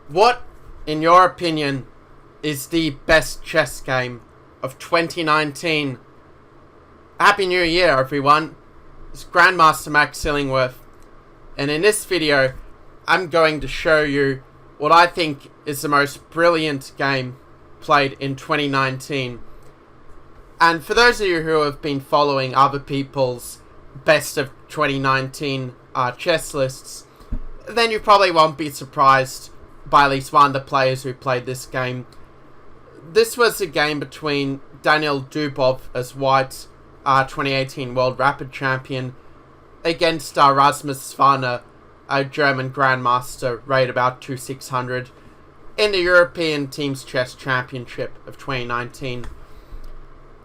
What, in your opinion, is the best chess game of 2019? Happy New Year, everyone. It's Grandmaster Max Illingworth, and in this video, I'm going to show you what I think is the most brilliant game played in 2019. And for those of you who have been following other people's best of 2019 chess lists, then you probably won't be surprised by at least one of the players who played this game. This was a game between Daniil Dubov as white, 2018 World Rapid Champion, against Rasmus Svane, a German Grandmaster, rated about 2600, in the European Teams Chess Championship of 2019.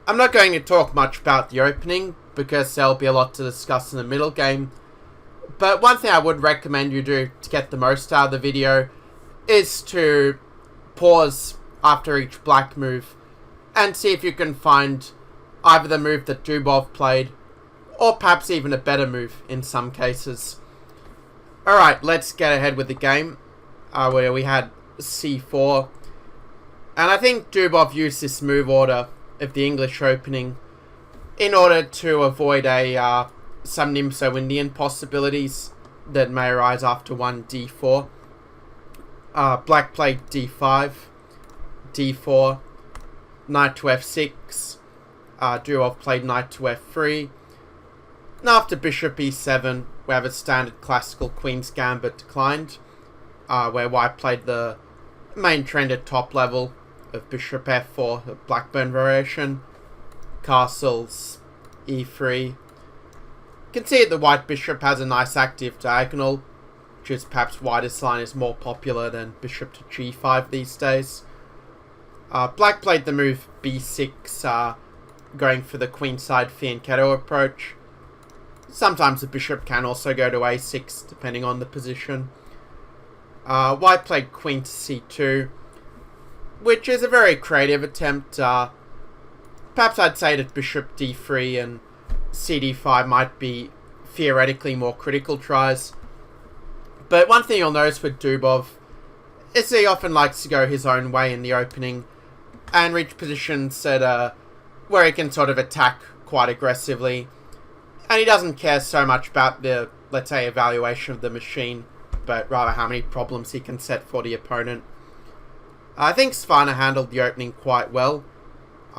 I'm not going to talk much about the opening, because there'll be a lot to discuss in the middle game, but one thing I would recommend you do to get the most out of the video is to pause after each black move and see if you can find either the move that Dubov played or perhaps even a better move in some cases. Alright, let's get ahead with the game where we had c4, and I think Dubov used this move order of the English opening in order to avoid some Nimzo-Indian possibilities that may arise after 1 d4. Black played d5, d4, knight to f6, Dubov played knight to f3, and after bishop e7 we have a standard classical queen's gambit declined, where white played the main trend at top level of bishop f4, a Blackburn variation, castles, e3. You can see that the white bishop has a nice active diagonal, which is perhaps why this line is more popular than bishop to g5 these days. Black played the move b6, going for the queenside fianchetto approach. Sometimes the bishop can also go to a6, depending on the position. White played queen to c2, which is a very creative attempt. Perhaps I'd say that bishop d3 and cd5 might be theoretically more critical tries. But one thing you'll notice with Dubov is he often likes to go his own way in the opening and reach positions that, where he can sort of attack quite aggressively. And he doesn't care so much about the, let's say, evaluation of the machine, but rather how many problems he can set for the opponent. I think Svane handled the opening quite well.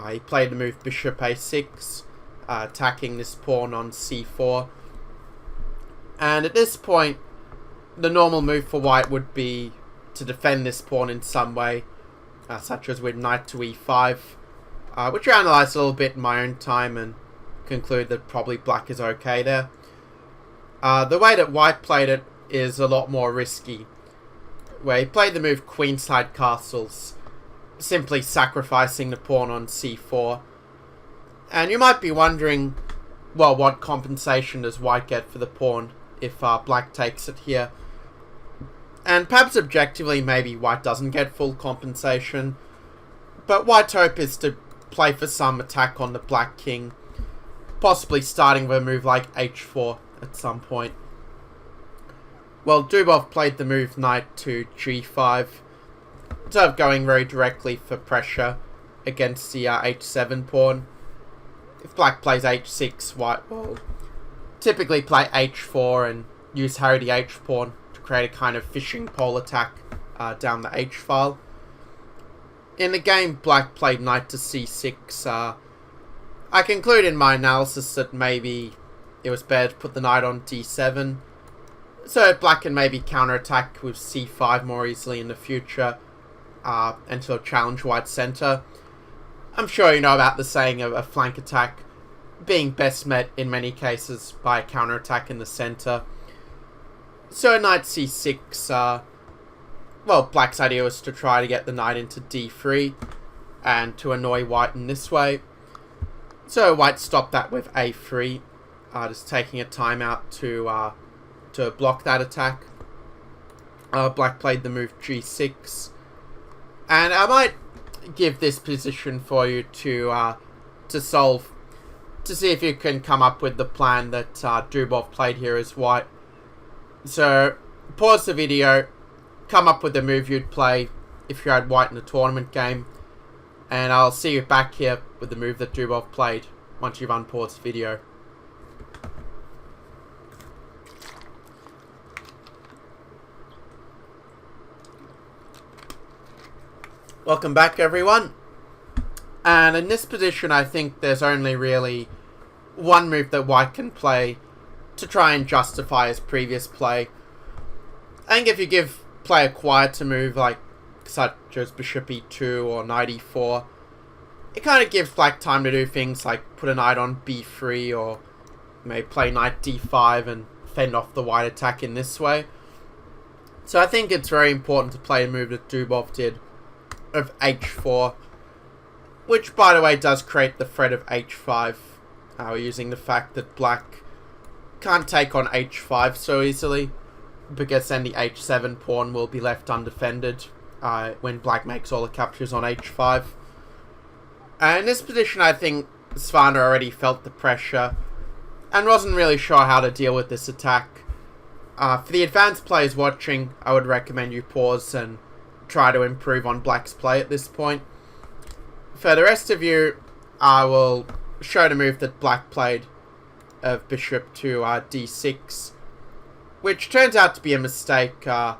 He played the move bishop a6, attacking this pawn on c4. And at this point, the normal move for white would be to defend this pawn in some way, such as with knight to e5, which I analysed a little bit in my own time and conclude that probably black is okay there. The way that white played it is a lot more risky, where he played the move queenside castles, simply sacrificing the pawn on c4. And you might be wondering, well, what compensation does white get for the pawn if black takes it here? And perhaps objectively, maybe white doesn't get full compensation, but white's hope is to play for some attack on the black king, possibly starting with a move like h4 at some point. Well, Dubov played the move knight to g5, instead of going very directly for pressure against the h7 pawn. If black plays h6, white will typically play h4 and use harry the h pawn to create a kind of fishing pole attack down the h file. In the game, black played knight to c6. I conclude in my analysis that maybe it was better to put the knight on d7, so black can maybe counterattack with c5 more easily in the future, and to challenge white's centre. I'm sure you know about the saying of a flank attack being best met in many cases by a counterattack in the centre. So knight c6, well, black's idea was to try to get the knight into d3 and to annoy white in this way. So white stopped that with a3, just taking a timeout to block that attack. Black played the move g6, and I might give this position for you to solve, to see if you can come up with the plan that Dubov played here as white. So pause the video come up with the move you'd play if you had white in a tournament game. And I'll see you back here with the move that Dubov played once you've unpaused the video. Welcome back, everyone. And in this position, I think there's only really one move that white can play to try and justify his previous play. I think if you give play a quieter move like such as bishop e2 or knight e4, it kind of gives black time to do things like put a knight on b3 or maybe play knight d5 and fend off the white attack in this way. So I think it's very important to play a move that Dubov did of h4, which by the way does create the threat of h5, using the fact that black can't take on h5 so easily, because then the h7 pawn will be left undefended when black makes all the captures on h5. And in this position, I think Svane already felt the pressure and wasn't really sure how to deal with this attack. For the advanced players watching, I would recommend you pause and try to improve on black's play at this point. For the rest of you, I will show the move that black played of bishop to d6, which turns out to be a mistake. I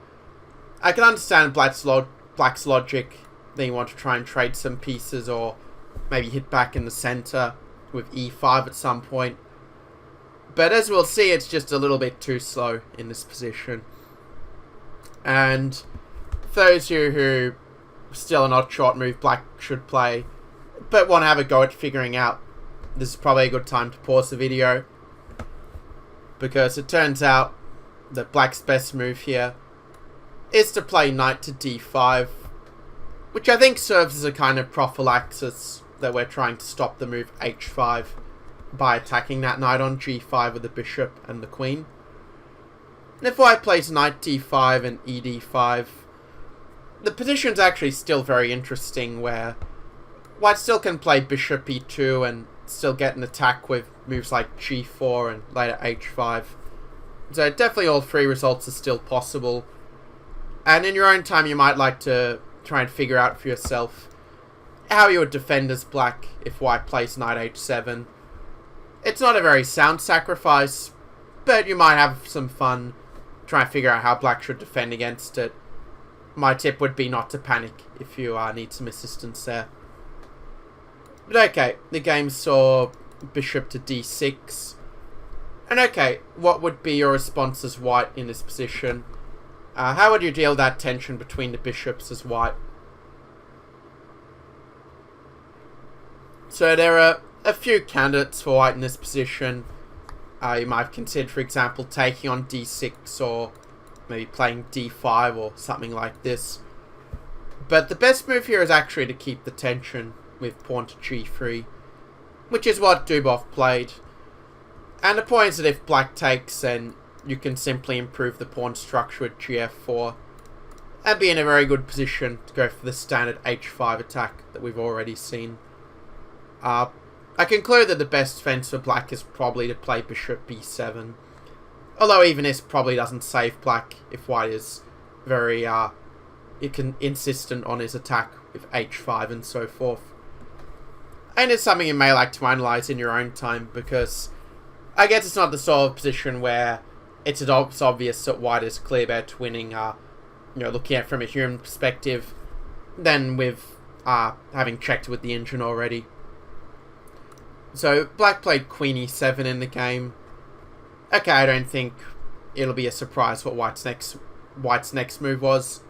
can understand black's logic that you want to try and trade some pieces or maybe hit back in the center with e5 at some point, but as we'll see, it's just a little bit too slow in this position. And those of you who still are not sure what move black should play but want to have a go at figuring out, this is probably a good time to pause the video, because it turns out that black's best move here is to play knight to d5, which I think serves as a kind of prophylaxis that we're trying to stop the move h5 by attacking that knight on g5 with the bishop and the queen. And if white plays knight d5 and ed5, the position's actually still very interesting, where white still can play bishop e2 and still get an attack with moves like g4 and later h5. So definitely all three results are still possible. And in your own time, you might like to try and figure out for yourself how you would defend as black if white plays knight h7. It's not a very sound sacrifice, but you might have some fun trying to figure out how black should defend against it. My tip would be not to panic if you need some assistance there. But okay, the game saw bishop to d6. And okay, what would be your response as white in this position? How would you deal with that tension between the bishops as white? So there are a few candidates for white in this position. You might have considered, for example, taking on d6 or maybe playing d5 or something like this. But the best move here is actually to keep the tension with pawn to g3, which is what Dubov played. And the point is that if black takes, then you can simply improve the pawn structure with gf4 and be in a very good position to go for the standard h5 attack that we've already seen. I conclude that the best defense for black is probably to play bishop b7. Although even this probably doesn't save black if white is very insistent on his attack with h5 and so forth. And it's something you may like to analyze in your own time, because I guess it's not the sort of position where it's obvious that white is clear bet winning, looking at it from a human perspective, than with having checked with the engine already. So black played queen e7 in the game. Okay, I don't think it'll be a surprise what white's next move was.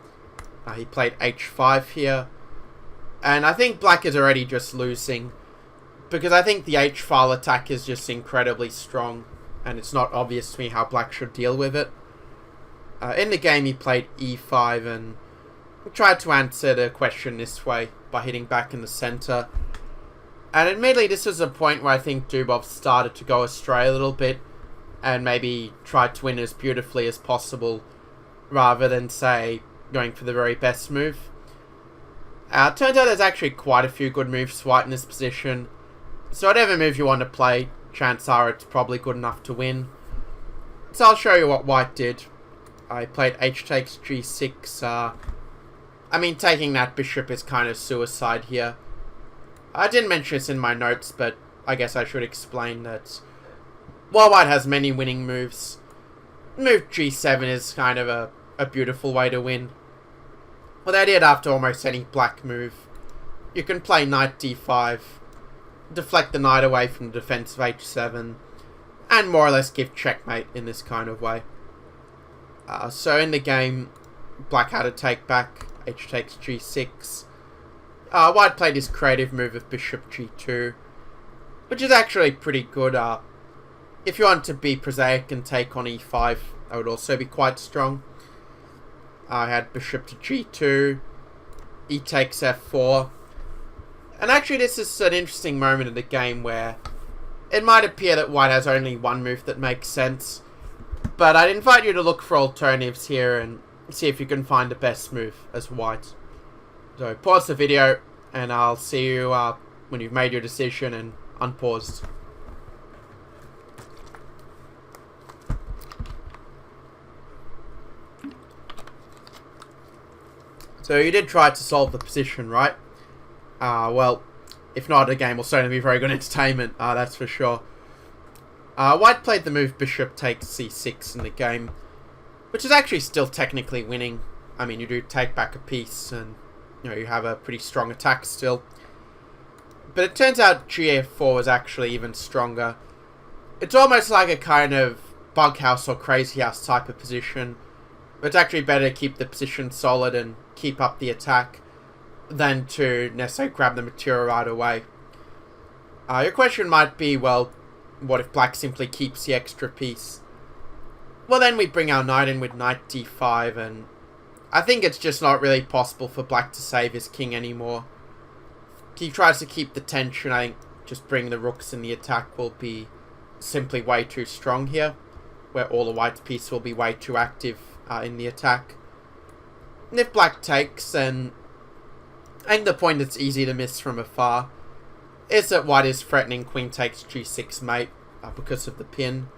He played h5 here. And I think black is already just losing, because I think the h-file attack is just incredibly strong, and it's not obvious to me how black should deal with it. In the game, he played e5 and tried to answer the question this way by hitting back in the center. And admittedly, this was a point where I think Dubov started to go astray a little bit and maybe tried to win as beautifully as possible rather than, say, going for the very best move. Turns out there's actually quite a few good moves for white in this position. So whatever move you want to play, chances are it's probably good enough to win. So I'll show you what white did. I played h takes g6. I mean, taking that bishop is kind of suicide here. I didn't mention this in my notes, but I guess I should explain that while white has many winning moves, move g7 is kind of a beautiful way to win. Well, they did after almost any black move. You can play knight d5, deflect the knight away from the defense of h7, and more or less give checkmate in this kind of way. So in the game, black had to take back, h takes g6. White played his creative move of bishop g2, which is actually pretty good. If you want to be prosaic and take on e5, that would also be quite strong. I had bishop to g2, e takes f4. And actually this is an interesting moment in the game where it might appear that white has only one move that makes sense. But I'd invite you to look for alternatives here and see if you can find the best move as white. So pause the video and I'll see you when you've made your decision and unpaused. So you did try to solve the position, right? Well, if not, the game will certainly be very good entertainment, that's for sure. White played the move bishop takes c6 in the game, which is actually still technically winning. I mean, you do take back a piece and you have a pretty strong attack still. But it turns out g4 was actually even stronger. It's almost like a kind of bug house or crazy house type of position. But it's actually better to keep the position solid and keep up the attack than to necessarily grab the material right away. Your question might be, well, what if black simply keeps the extra piece? Well, then we bring our knight in with knight d5, and I think it's just not really possible for black to save his king anymore. He tries to keep the tension. I think just bringing the rooks in the attack will be simply way too strong here, where all the white's piece will be way too active in the attack. And if black takes, then I think the point that's easy to miss from afar is that white is threatening queen takes g6 mate because of the pin.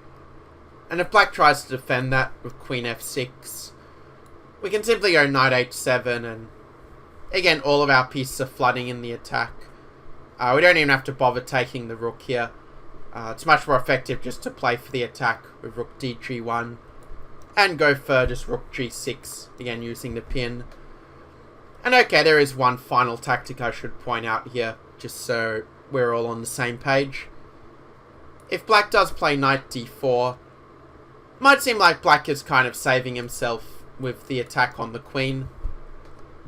And if black tries to defend that with queen f6, we can simply go knight h7, and again, all of our pieces are flooding in the attack. We don't even have to bother taking the rook here. It's much more effective just to play for the attack with rook dg1 and go for just rook g6, again using the pin. And okay, there is one final tactic I should point out here, just so we're all on the same page. If black does play knight d4, might seem like black is kind of saving himself with the attack on the queen.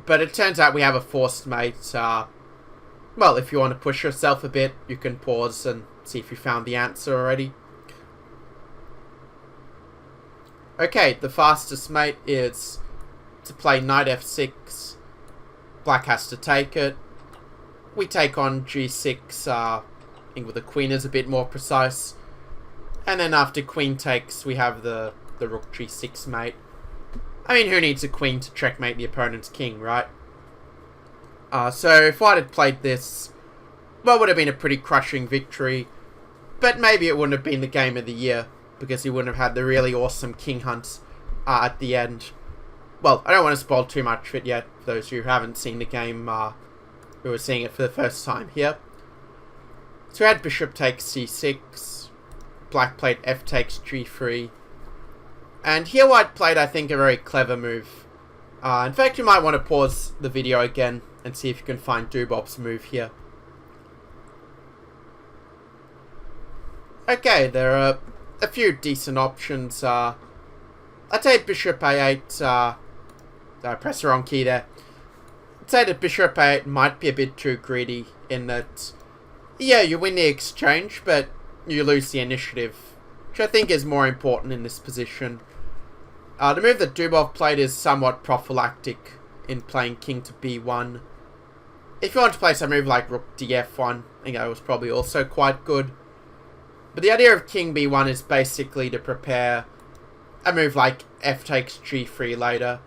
But it turns out we have a forced mate. Well, if you want to push yourself a bit, you can pause and see if you found the answer already. Okay, the fastest mate is to play knight f6. Black has to take it. We take on g6, I think with the queen is a bit more precise. And then after queen takes, we have the rook g6 mate. I mean, who needs a queen to checkmate the opponent's king, right? So if white had played this, well, it would have been a pretty crushing victory. But maybe it wouldn't have been the game of the year, because he wouldn't have had the really awesome king hunt at the end. Well, I don't want to spoil too much of it yet, for those of you who haven't seen the game, who are seeing it for the first time here. So we had bishop takes c6, black played f takes g3, and here white played, I think, a very clever move. In fact, you might want to pause the video again and see if you can find Dubov's move here. Okay, there are a few decent options. I'd say bishop a8, I pressed the wrong key there. I'd say that bishop a8 might be a bit too greedy in that, yeah, you win the exchange, but you lose the initiative, which I think is more important in this position. The move that Dubov played is somewhat prophylactic in playing king to b1. If you want to play some move like rook df1, I think that was probably also quite good. But the idea of king b1 is basically to prepare a move like f takes g3 later,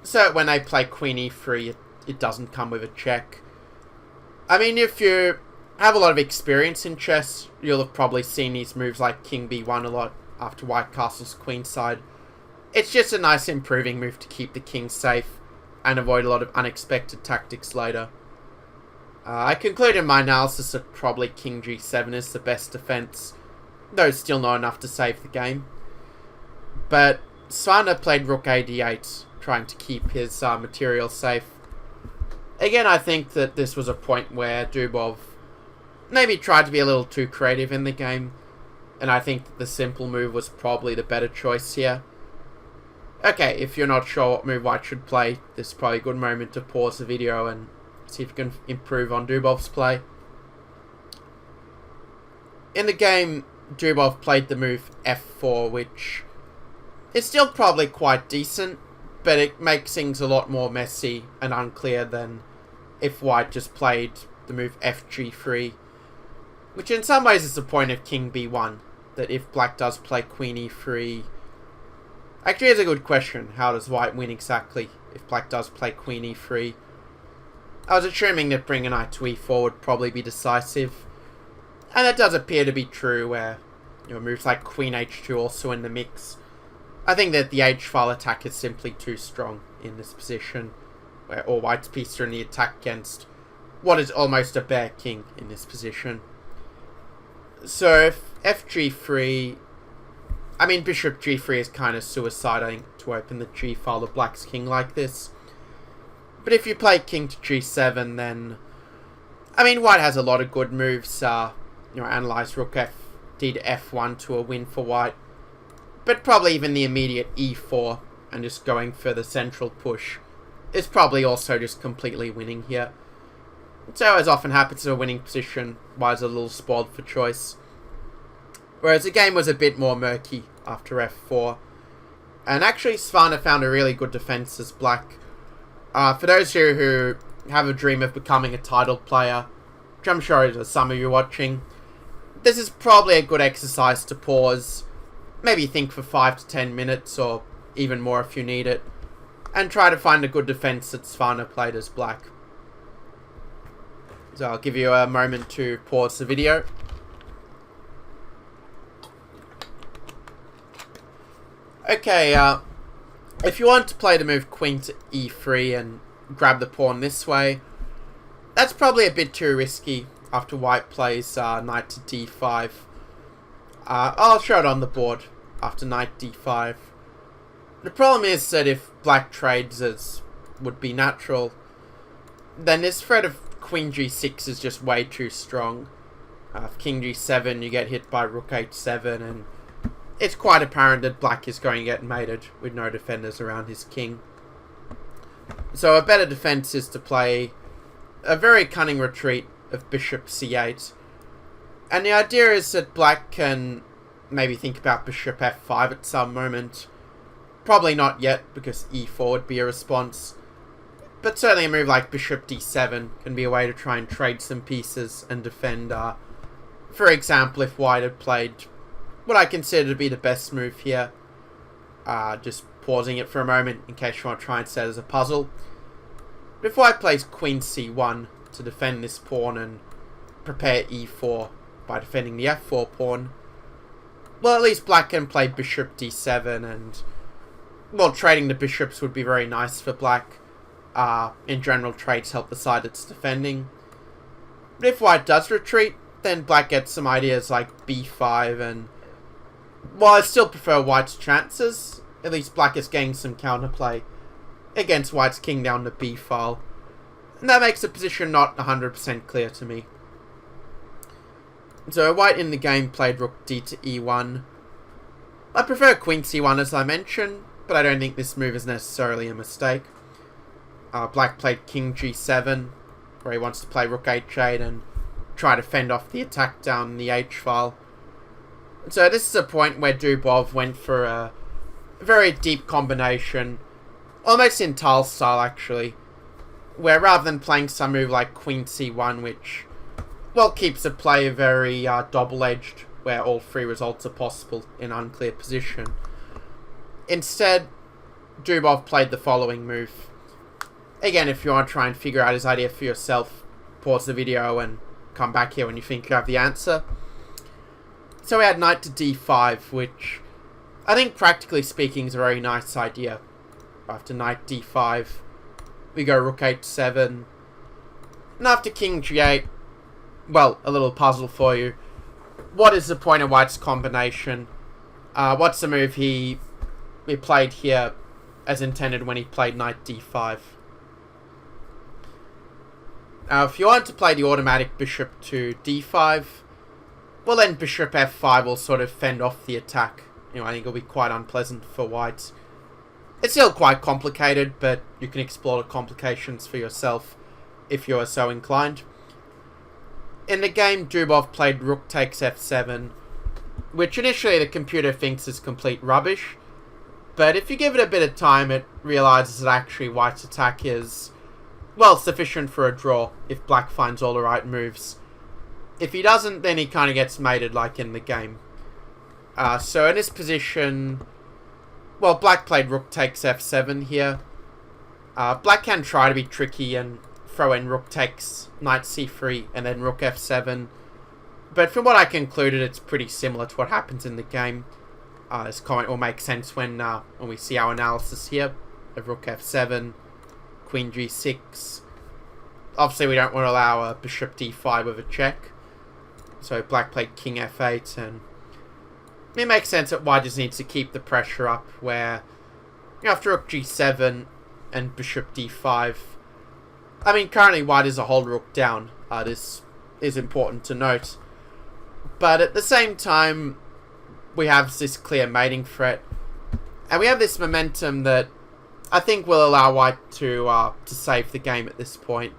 so that when they play queen e3, it doesn't come with a check. I mean, if you have a lot of experience in chess, you'll have probably seen these moves like king b1 a lot after white castles queenside. It's just a nice improving move to keep the king safe and avoid a lot of unexpected tactics later. I concluded my analysis that probably king g7 is the best defense, though still not enough to save the game. But Svane played rook ad8, trying to keep his material safe. Again, I think that this was a point where Dubov maybe tried to be a little too creative in the game, and I think that the simple move was probably the better choice here. Okay, if you're not sure what move White should play, this is probably a good moment to pause the video and see if you can improve on Dubov's play. In the game, Dubov played the move f4, which is still probably quite decent, but it makes things a lot more messy and unclear than if White just played the move fg3, which in some ways is the point of king b1, that if Black does play queen e3... Actually, it's a good question. How does White win exactly if Black does play queen e3? I was assuming that bringing knight to e4 would probably be decisive, and that does appear to be true, where moves like queen h2 also in the mix. I think that the h-file attack is simply too strong in this position, where all White's pieces are in the attack against what is almost a bare king in this position. So if fg3... I mean, bishop g3 is kind of suicide, I think, to open the g-file of Black's king like this. But if you play king to g7, then... I mean, White has a lot of good moves. Analysed rook d to f1 to a win for White. But probably even the immediate e4 and just going for the central push is probably also just completely winning here. So, as often happens in a winning position, White's a little spoiled for choice. Whereas the game was a bit more murky after f4. And actually, Svane found a really good defense as Black. For those of you who have a dream of becoming a title player, which I'm sure there's some of you watching, this is probably a good exercise to pause, maybe think for 5 to 10 minutes, or even more if you need it, and try to find a good defense that Svane played as Black. So I'll give you a moment to pause the video. Okay, if you want to play the move queen to e3 and grab the pawn this way, that's probably a bit too risky after White plays knight to d5. I'll show it on the board after knight d5. The problem is that if Black trades as would be natural, then this threat of queen g6 is just way too strong. If king g7, you get hit by rook h7, and it's quite apparent that Black is going to get mated with no defenders around his king. So a better defense is to play a very cunning retreat of bishop c8. And the idea is that Black can maybe think about bishop f5 at some moment. Probably not yet, because e4 would be a response. But certainly a move like bishop d7 can be a way to try and trade some pieces and defend. For example, if White had played what I consider to be the best move here, just pausing it for a moment in case you want to try and set as a puzzle. But if White plays queen c1 to defend this pawn and prepare e4 by defending the f4 pawn, well, at least Black can play bishop d7, and well, trading the bishops would be very nice for Black. In general, trades help the side it's defending. But if White does retreat, then Black gets some ideas like b5, and while I still prefer White's chances, at least Black is getting some counterplay against White's king down the b file. And that makes the position not 100% clear to me. So White in the game played rook d to e1. I prefer queen c1 as I mentioned, but I don't think this move is necessarily a mistake. Black played king g7, where he wants to play rook h8 and try to fend off the attack down the h file. So this is a point where Dubov went for a very deep combination, almost in Tile style actually, where rather than playing some move like queen c1, which, well, keeps the play very double-edged, where all three results are possible in unclear position, instead Dubov played the following move. Again, if you want to try and figure out his idea for yourself, pause the video and come back here when you think you have the answer. So we had knight to d5, which I think practically speaking is a very nice idea. After knight d5, we go rook h7. And after king g8, well, a little puzzle for you. What is the point of white's combination? What's the move he played here as intended when he played knight d5? Now, if you want to play the automatic bishop to d5, well then bishop f5 will sort of fend off the attack. You know, I think it'll be quite unpleasant for white. It's still quite complicated, but you can explore the complications for yourself if you are so inclined. In the game, Dubov played rook takes f7, which initially the computer thinks is complete rubbish, but if you give it a bit of time, it realizes that actually white's attack is, well, sufficient for a draw if black finds all the right moves. If he doesn't, then he kind of gets mated like in the game. So in this position, well, black played rook takes f7 here. Black can try to be tricky and throw in rook takes, knight c3, and then rook f7. But from what I concluded, it's pretty similar to what happens in the game. This comment will make sense when we see our analysis here of rook f7, queen g6. Obviously, we don't want to allow a bishop d5 with a check. So black played king f8, and it makes sense that white just needs to keep the pressure up where, you know, after rook g7 and bishop d5, I mean, currently white is a whole rook down. This is important to note. But at the same time, we have this clear mating threat. And we have this momentum that I think will allow white to save the game at this point.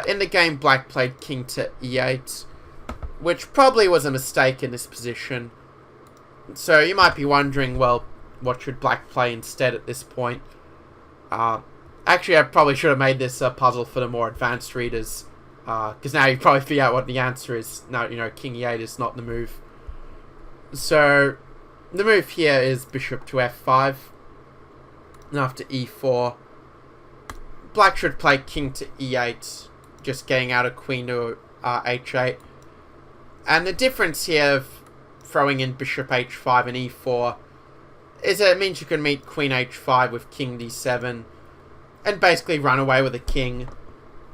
In the game, black played king to e8, which probably was a mistake in this position. So you might be wondering, well, what should black play instead at this point? Actually, I probably should have made this a puzzle for the more advanced readers, because now you probably figure out what the answer is. Now, you know, king e8 is not the move. So, the move here is bishop to f5, and after e4, black should play king to e8, just getting out a queen to h8. And the difference here of throwing in bishop h5 and e4 is that it means you can meet queen h5 with king d7, and basically run away with a king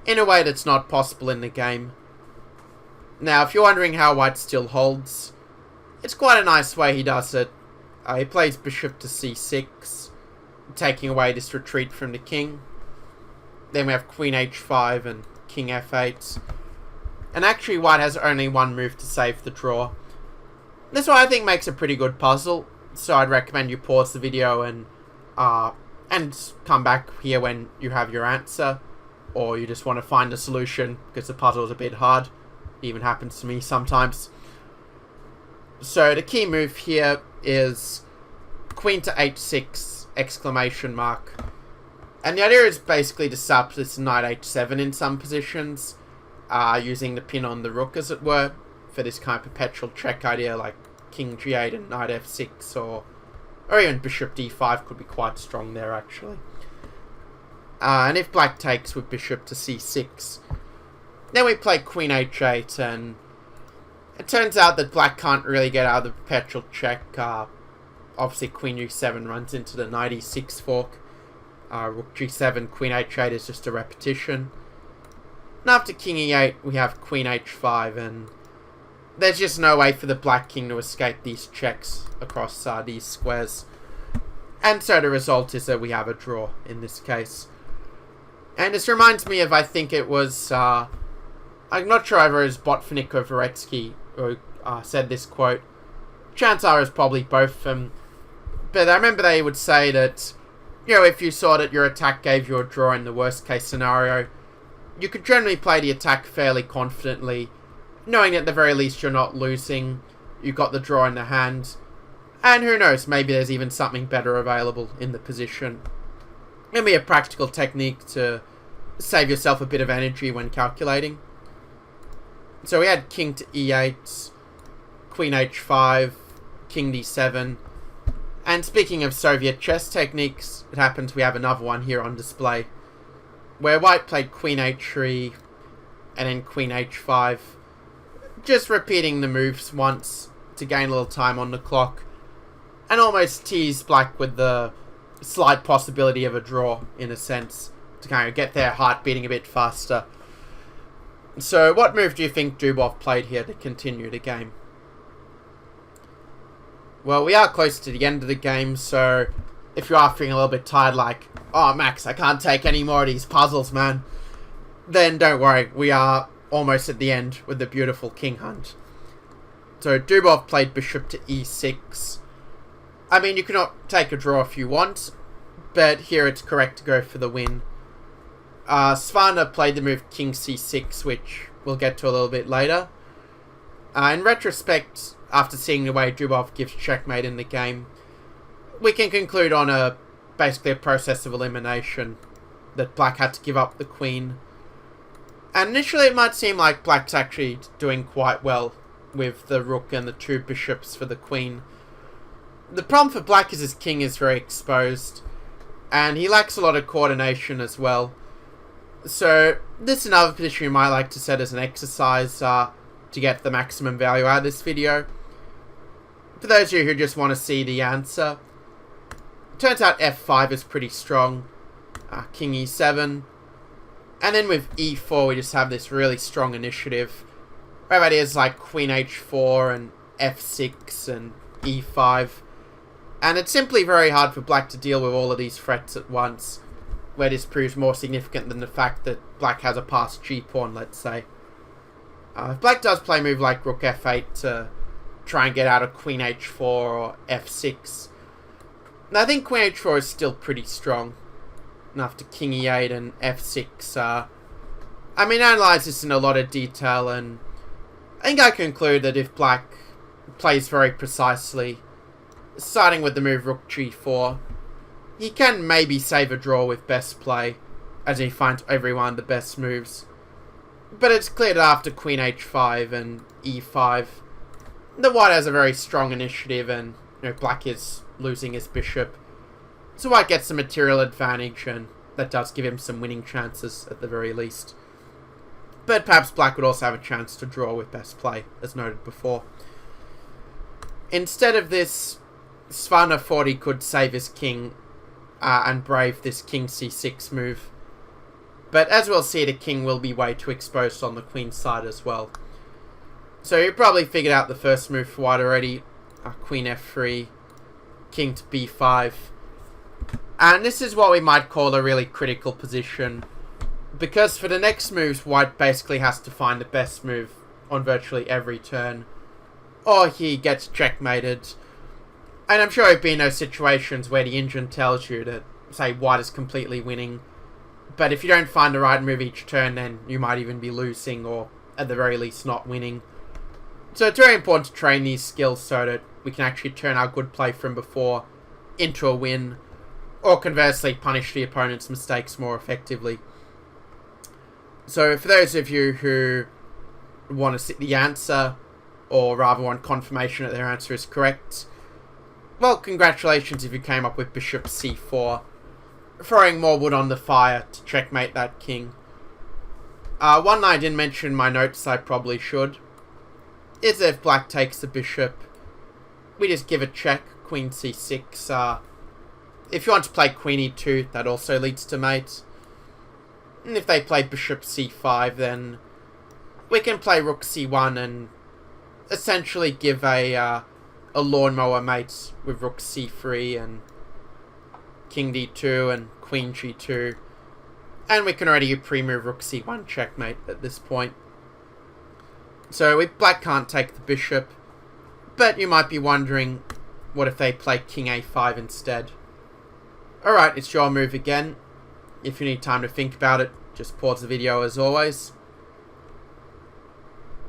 in a way that's not possible in the game. Now, if you're wondering how white still holds, it's quite a nice way he does it. He plays bishop to c6, taking away this retreat from the king. Then we have queen h5 and king f8. And actually white has only one move to save the draw. This one I think makes a pretty good puzzle, so I'd recommend you pause the video and come back here when you have your answer, or you just want to find a solution because the puzzle is a bit hard. It even happens to me sometimes. So the key move here is queen to h6 exclamation mark. And the idea is basically to sub this knight h7 in some positions, using the pin on the rook as it were, for this kind of perpetual check idea like king g8 and knight f6, or even bishop d5 could be quite strong there actually. And if black takes with bishop to c6, then we play queen h8, and it turns out that black can't really get out of the perpetual check. Obviously queen u7 runs into the knight e6 fork. Rook g7, queen h8 is just a repetition. And after king e8, we have queen h5, and there's just no way for the black king to escape these checks across these squares. And so the result is that we have a draw in this case. And this reminds me of, I think it was, I'm not sure if it was Botvinnik or Voretsky who said this quote. Chances are it's probably both of them. But I remember they would say that, you know, if you saw that your attack gave you a draw in the worst case scenario, you could generally play the attack fairly confidently, knowing at the very least you're not losing, you got the draw in the hand, and who knows, maybe there's even something better available in the position. It may be a practical technique to save yourself a bit of energy when calculating. So we had king to e8, queen h5, king d7, and speaking of Soviet chess techniques, it happens we have another one here on display, where white played queen h3 and then queen h5, just repeating the moves once to gain a little time on the clock. and almost tease black with the slight possibility of a draw, in a sense, to kind of get their heart beating a bit faster. So what move do you think Dubov played here to continue the game? Well, we are close to the end of the game, so if you are feeling a little bit tired, like, oh Max, I can't take any more of these puzzles, man, then don't worry, we are almost at the end with the beautiful king hunt. So Dubov played bishop to e6. I mean, you cannot take a draw if you want, but here it's correct to go for the win. Svane played the move king c6, which we'll get to a little bit later. In retrospect, after seeing the way Dubov gives checkmate in the game, we can conclude on basically a process of elimination, that black had to give up the queen. And initially it might seem like black's actually doing quite well with the rook and the two bishops for the queen. The problem for black is his king is very exposed, and he lacks a lot of coordination as well. So this is another position you might like to set as an exercise to get the maximum value out of this video. For those of you who just want to see the answer, it turns out f5 is pretty strong. King e7. And then with e4 we just have this really strong initiative. We have ideas like queen h4 and f6 and e5. And it's simply very hard for black to deal with all of these threats at once, where this proves more significant than the fact that black has a passed g-pawn, let's say. If black does play a move like rook f8 to try and get out of queen h4 or f6, I think queen h4 is still pretty strong. And after king e8 and f6, I mean, I analysed this in a lot of detail, and I think I conclude that if black plays very precisely, starting with the move rook g4, he can maybe save a draw with best play, as he finds everyone the best moves. But it's clear that after queen h5 and e5, the white has a very strong initiative, and black is losing his bishop. So white gets the material advantage, and that does give him some winning chances at the very least. But perhaps black would also have a chance to draw with best play, as noted before. Instead of this, Svane thought he could save his king and brave this king c6 move. But as we'll see, the king will be way too exposed on the queen side as well. So you probably figured out the first move for white already. Queen f3, king to b5. And this is what we might call a really critical position, because for the next moves, white basically has to find the best move on virtually every turn, or he gets checkmated. And I'm sure there have been those situations where the engine tells you that, say, white is completely winning, but if you don't find the right move each turn, then you might even be losing, or at the very least not winning. So it's very important to train these skills so that we can actually turn our good play from before into a win, or conversely punish the opponent's mistakes more effectively. So for those of you who want to see the answer, or rather want confirmation that their answer is correct, well, congratulations if you came up with bishop c4, throwing more wood on the fire to checkmate that king. One I didn't mention in my notes, I probably should, is if black takes the bishop, we just give a check, queen c6. If you want to play queen e2, that also leads to mate. And if they play bishop c5, then we can play rook c1 and essentially give a lawnmower mate with rook c3 and king d2 and queen g2. And we can already pre-move rook c1 checkmate at this point. So black can't take the bishop, but you might be wondering, what if they play king a5 instead? Alright, it's your move again. If you need time to think about it, just pause the video as always.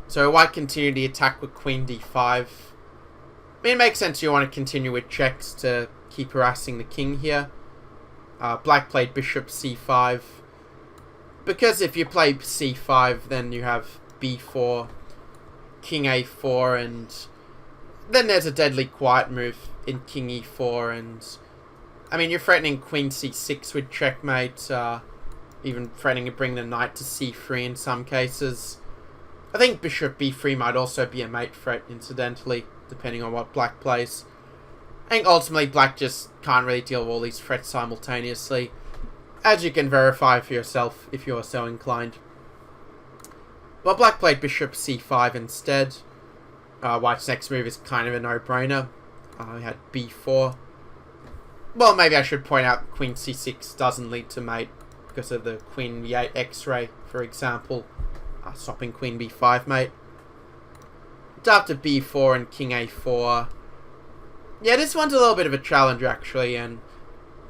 So white continued the attack with queen d5. I mean, it makes sense you want to continue with checks to keep harassing the king here. Black played bishop c5. Because if you play c5, then you have b4, king a4, and then there's a deadly quiet move in king e4, and I mean, you're threatening queen c6 with checkmate, even threatening to bring the knight to c3 in some cases. I think bishop b3 might also be a mate threat, incidentally, depending on what black plays. I think ultimately black just can't really deal with all these threats simultaneously, as you can verify for yourself if you're so inclined. Well, black played bishop c5 instead. White's next move is kind of a no-brainer. We had b4. Well, maybe I should point out queen c6 doesn't lead to mate because of the queen b8 x-ray, for example, stopping queen b5 mate. After b4 and king a4. Yeah, this one's a little bit of a challenge actually, and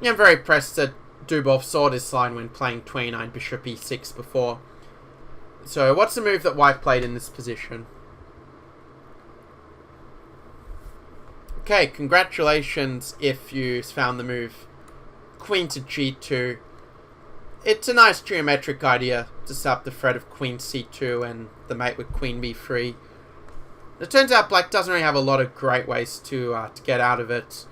I'm very impressed that Dubov saw this line when playing 29 bishop e6 before. So what's the move that white played in this position? Okay, congratulations if you found the move queen to g2. It's a nice geometric idea to set up the threat of queen c2 and the mate with queen b3. It turns out black doesn't really have a lot of great ways to get out of it.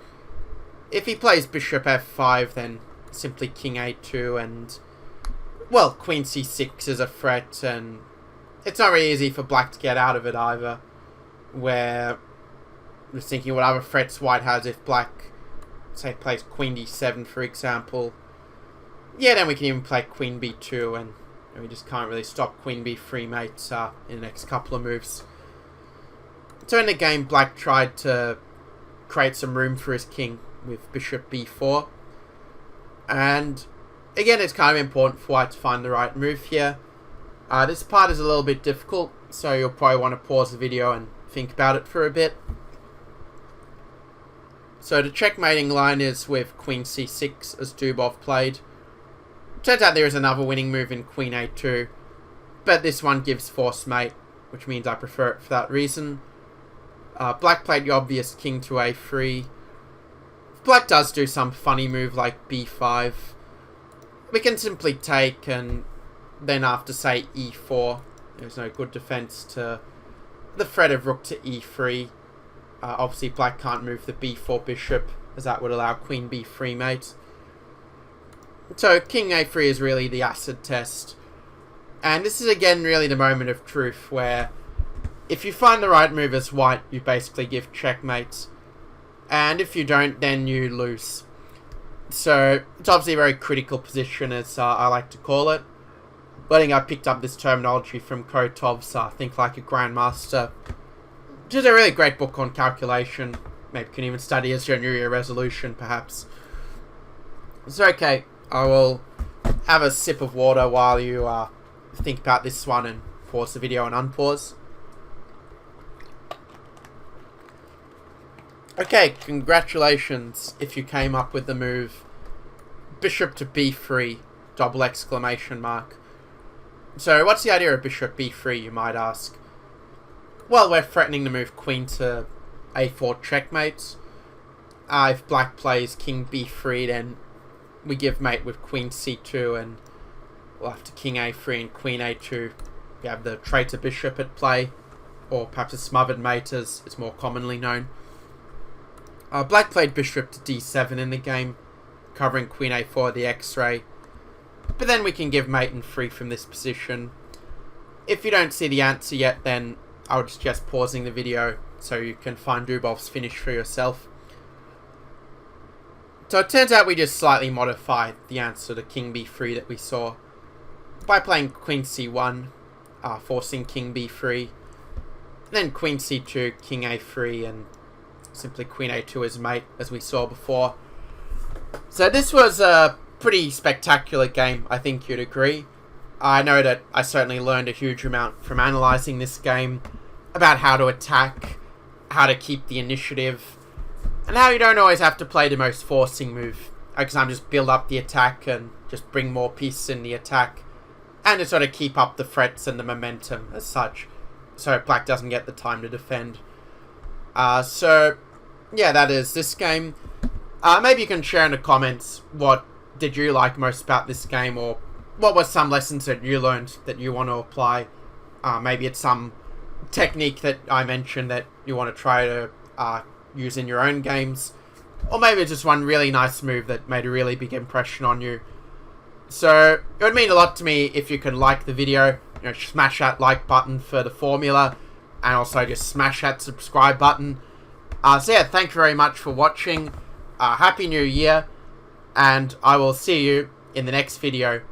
If he plays bishop f5, then simply king a2 and, well, queen c6 is a threat, and it's not really easy for black to get out of it either. Where, just thinking what other threats white has if black, say, plays queen d7 for example. Yeah, then we can even play queen b2, and we just can't really stop queen b3 mates in the next couple of moves. So in the game, black tried to create some room for his king with bishop b4. And again, it's kind of important for white to find the right move here. This part is a little bit difficult, so you'll probably want to pause the video and think about it for a bit. So the checkmating line is with queen c6 as Dubov played. Turns out there is another winning move in queen a2, but this one gives forced mate, which means I prefer it for that reason. Black played the obvious king to a3. If black does do some funny move like b5, we can simply take, and then after, say, e4, there's no good defense to the threat of rook to e3. Obviously, black can't move the b4 bishop, as that would allow queen b3 mate. So, king a3 is really the acid test. And this is, again, really the moment of truth, where if you find the right move as white, you basically give checkmate. And if you don't, then you lose. So, it's obviously a very critical position, as I like to call it. I think I picked up this terminology from Kotov's Think Like a Grandmaster, which is a really great book on calculation. Maybe you can even study as your New Year resolution, perhaps. So, okay, I will have a sip of water while you think about this one and pause the video and unpause. Okay, congratulations if you came up with the move bishop to b3, double exclamation mark. So what's the idea of bishop b3, you might ask? Well, we're threatening to move queen to a4 checkmate. If black plays king b3, then we give mate with queen c2, and well, after king a3 and queen a2, we have the traitor bishop at play, or perhaps a smothered mate as it's more commonly known. Black played bishop to d7 in the game, covering queen a4 the x-ray, but then we can give mate and free from this position. If you don't see the answer yet, then I would suggest pausing the video so you can find Dubov's finish for yourself. So it turns out we just slightly modified the answer to king b3 that we saw by playing queen c1, forcing king b3, then queen c2, king a3, and simply queen a2 as mate, as we saw before. So this was a pretty spectacular game, I think you'd agree. I know that I certainly learned a huge amount from analysing this game about how to attack, how to keep the initiative, and how you don't always have to play the most forcing move. I can just build up the attack and just bring more pieces in the attack, and to sort of keep up the threats and the momentum as such, so black doesn't get the time to defend. So yeah, that is this game. Maybe you can share in the comments what did you like most about this game, or what were some lessons that you learned that you want to apply. Maybe it's some technique that I mentioned that you want to try to use in your own games, or maybe it's just one really nice move that made a really big impression on you. So it would mean a lot to me if you can like the video, smash that like button for the formula, and also just smash that subscribe button. So yeah, thank you very much for watching. Happy New Year, and I will see you in the next video.